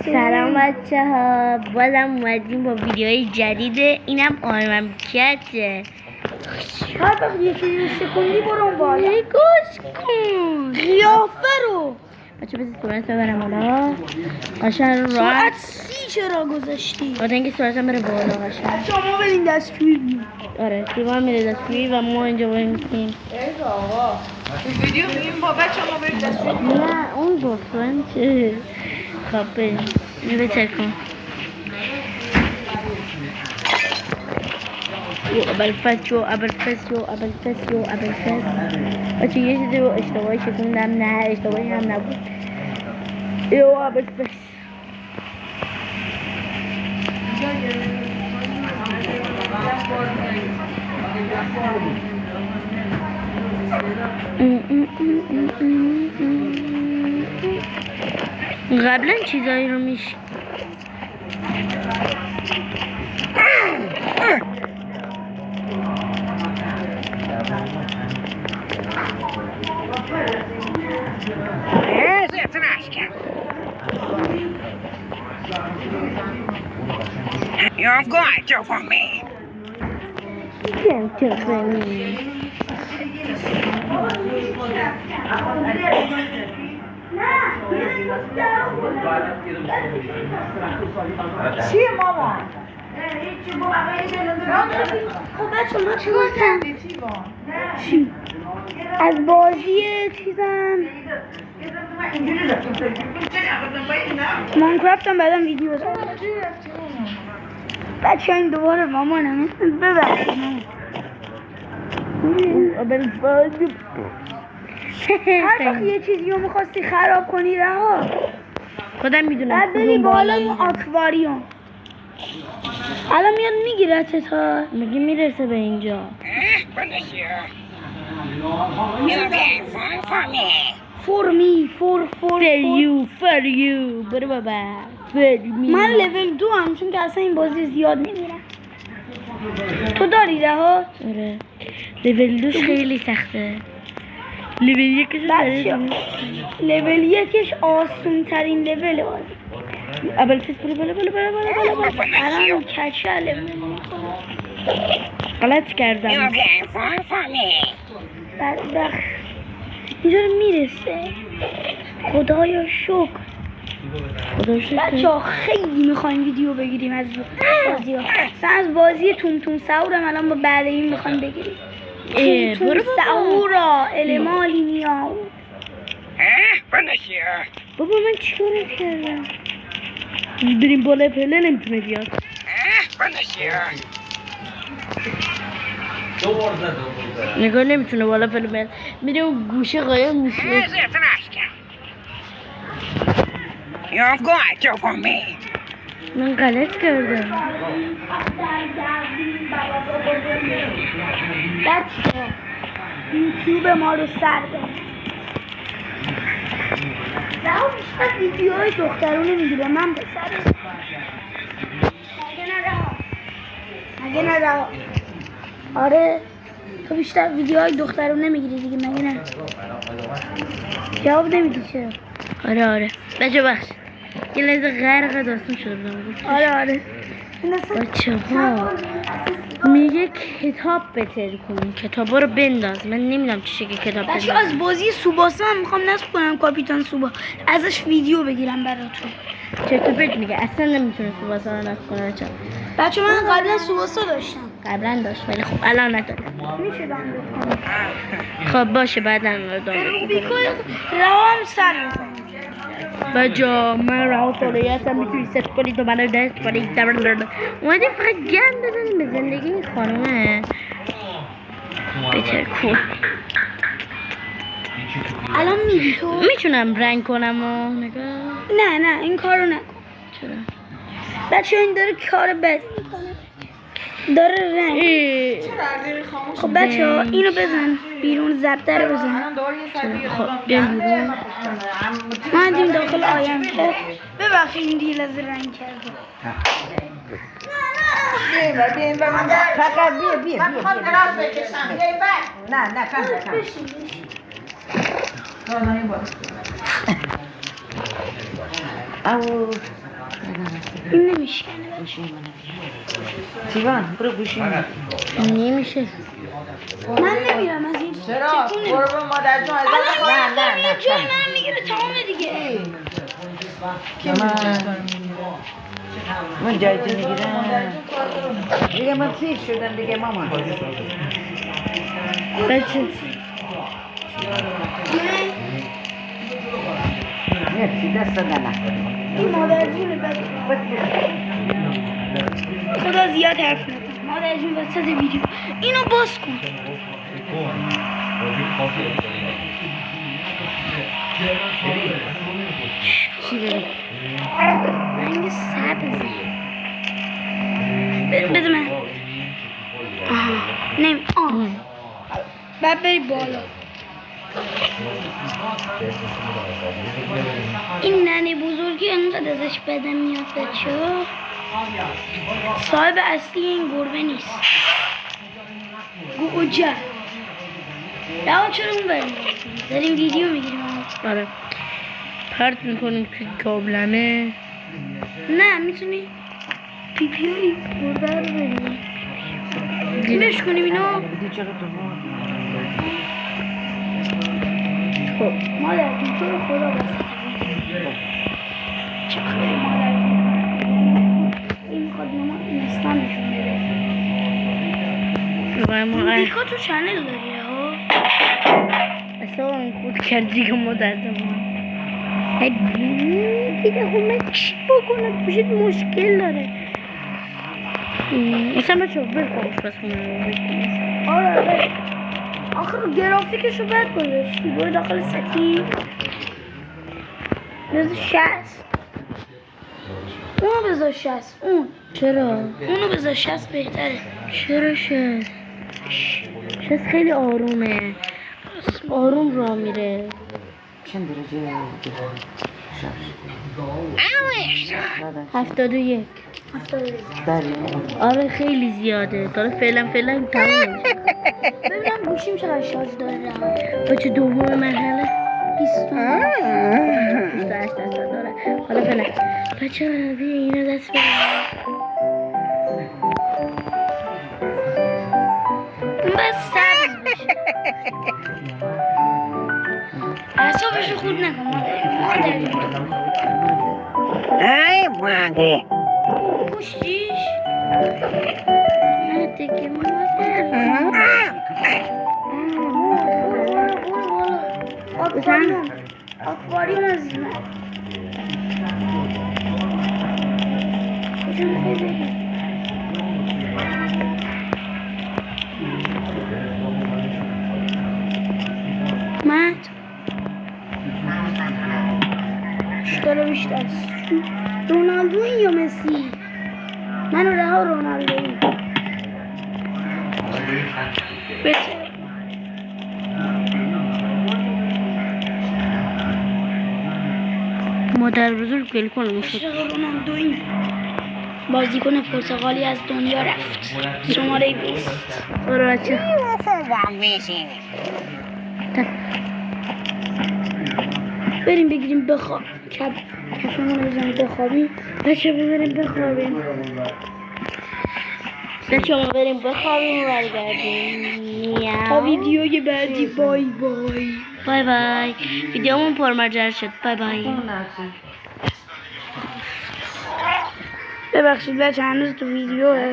سلام بچه ها، بازم اومدیم با ویدیوی جدید. اینم مملکته. هر وقت یکی سکوندی برو اون بالا گوش کن قیافه رو بچه بذار صورت ببرم بالا قشنگ رو ساعت راحت 30 چرا گذاشتی؟ با اینکه صورتم بره بالا قشنگ. شما برین دستشویی بیون. آره دیوان میره دستشویی و ما اینجا باید میکنیم. آقا ویدیو میگیم با بچه ما بریم دستشویی. نه اون گفتن که خب بریم اینو بتر کن. ابوالفضل بچه یه چیزی رو اشتباهی شکوندم. نه اشتباهی هم نبود. یو ابوالفضل قبلا چیزایی رو میشه You're going to for me. چیه ماما؟ خب بچه ما چیکار کردیم؟ چی؟ از بازی چیزم ماینکرافت هم بعدم ویدیو بزنم. بچه این دوباره مامانم ببخشید هر وقت یه چیزی رو میخواستی خراب کنی رها خودم میدونم. بعد بری بالا این آکواریوم الان میاد میگیره تا میگه میرسه به اینجا. for you برو بابا. من لول 2 هم چون که اصلا این بازی زیاد نمیرم. تو داری رها؟ آره لول 2 خیلی سخته. لول 1 بچه لول 1 آسون ترین لول بازی. ابوالفضل برو الان کچله غلط کردم. بدبخت اینجا میرسه. خدایا شکر. بچه ها خیلی میخوایم ویدیو بگیریم از بازی ها. از بازی توم سعورم الان با بعد این میخوایم بگیریم. توم سعورا المالی میاو. بابا من چیکار کردم؟ بریم بالا پله نمیتونه بیاد. نگاه نمیتونه بالا پله بیاد. میره اون گوشه قایم میشه. You're going to for me. من غلط کردم. بچه یوتیوب ما رو سر بزن. رها بیشتر ویدیوهای دخترونه میگیره من پسره. مگه نه رها. آره تو بیشتر ویدیوهای دخترونه میگیری دیگه مگه نه؟ جواب نمیدی چرا؟ آره بچه بخش یه لحظه غرق داستان شده بودم. آره بچه ها میگه کتاب بتر کن، کتابا رو بنداز. من نمیدونم چی شکل کتاب بنداز. بچه از بازی سوباسا هم میخوام نصب کنم کاپیتان سوبا ازش ویدیو بگیرم براتون. چطور بهت میگه اصلا نمیتونه سوباسا رو نصب کنه. بچه من قبلا سوباسا داشتم. قبلا داشت ولی خب الان نداره. میشه دانلود کنم. خب باشه بعدا دانلود بیکای روام سر بزنم. بجا من راه فعالیتم میتونی ست کنید و منو دست کنید. اومدی فقط گند بزنیم به زندگی این خانومه. بهتر کن. الان میری تو؟ میتونم رنگ کنم و نگاه. نه این کارو نکن. چرا؟ بچه این داره کار بد میکنه. داره رنگ. خب بچه ها اینو بزن بیرون زبده رو بزن. خب بیام بیرون. من دیم داخل آیم کرد. ببخشید این دیل از رنگ کرده. بیا فقط بیا من میخوام دراز بکشم. نه کم بشین او این نمیشکنه. گوشی منو تیوان برو گوشی منو نمیشه. من نمیرم از این چرا؟ تکون برو برو مادر جون ازت نه جای من میگیره تمام دیگه. من جای تو میگیرم دیگه من پیر شدم دیگه مامان بچه مرسی دست دادن این مادر جونه خدا زیاد حرف نزن. مادر جون وسط ویدیو اینو باز کن. چی بره؟ رنگ سبزه. بده من. آها نمی بعد بری بالا. این ننه بزرگی انقدر ازش بدم میاد بچه ها. صاحب اصلی این گربه نیست. گوجه یا چرا اون بریم داریم ویدیو میگیریم. آره پرت میکنیم که کابلمه. نه میتونی پی پی های گربه رو بریم دیمش کنیم اینو. خب مادر جون تو رو خدا وسط چه خیلی مادر جون این میخواد ماما اینستان نشون بده. ما بیکا تو چنل داری ها. اصلا اون خود کردی که ما در زمان دیگه خب من چی بکنم بشید مشکل داره. مثلا بچه برکنش بس کنم. آره آخر گرافیکشو بد گذاشتی. برو داخل ستی بذار 60 اونو بذار 60 اون چرا؟ اونو بذار 60 بهتره. چرا شد خیلی آرومه. آروم را میره. چند درجه 71. داری آره خیلی زیاده. داره فعلا تموم میشه. ببینم گوشیم چقدر شارژ داره. بچه دوم مرحله 28 28 درصد داره. حالا فعلا بچه بیا اینو دست بده. بس سبز بشه. اعصابشو خود نکن مادر. ای مانگه کشتیش نه دیگه مادر. آکواریوم از من کجا میخوای بگی؟ مات چطور بیشتر است؟ رونالدو یا مسی؟ منو رها رونالدویی. بهتر مادر بزرگ گل کنم شد. عاشق رونالدویی. بازیکن پرتغالی از دنیا رفت. شماره 20. برو بچه بریم بگیریم بخواب. کفمون رو بزنیم بخوابیم. بچه بریم بخوابیم. بچه ما بریم بخوابیم و برگردیم. تا ویدیوی بعدی. بای بای. بای بای. ویدیومون پرمجر شد. بای بای. ببخشید بچه هنوز تو ویدیو